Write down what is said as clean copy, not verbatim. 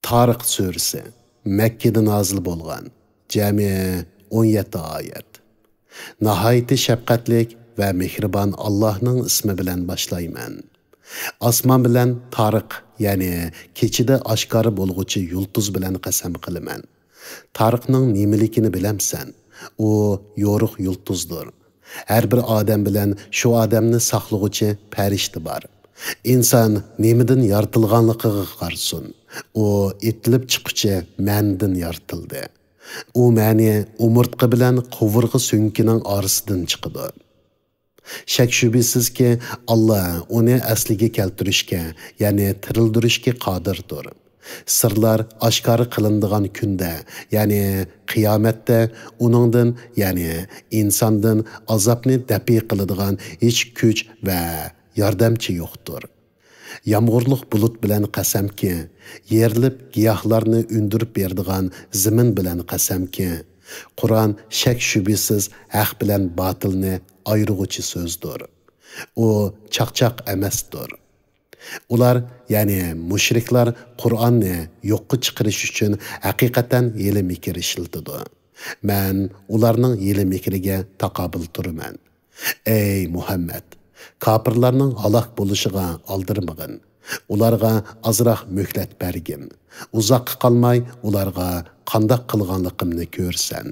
Tariq suresi Mekkede nazil bo'lgan. Jami 17 oyat. Nahayeti şefqatlik ve mehribon Allah'ның ismi bilen başlayman. Asman bilen Tariq, yani keçide aşkarı bolğuchi yulduz bilen qasam qilaman. Tariqning nimaligini bilamsan? O yoruq yulduzdur. Her bir odam bilen şu odamni saqlag'uchi farishta bor. İnsan nemidan yaratilganligiga qarsun. O etilib chiquvchi mandan yaratildi. O ma'ni umurtqa bilan qovurg'i so'nkining orasidan chiqadi. Shak shubhisizki Allah uni asliga keltirishga, ya'ni tirildirishga qodirdir. Sırlar aşkarı kılındıgan künde, yani kıyametте onundan, yani insandan azapni dapi kılıdıgan hiç güç ve yardımcı yoktur. Yağmurluq bulut bilen qasam ki, yerlip giyahlarını ündürüp berdigan zimin bilen qasam ki, Kur'an şek şübisiz haq bilen batılını ayrıgıcı sözdür. O çaqçaq emasdir. Ular, yani müşriklar Kur'an'ni yo'qqa chiqarish uchun haqiqatan hiyla mikr ishlatadi. Men ularning hiyla mikriga taqobil turaman. Ey Muhammad, kafirlarning halok bo'lishiga oldirmag'in. Ularga azroq muhlat bergin. Uzoqqa qolmay ularga qandoq qilganligimni ko'rsan.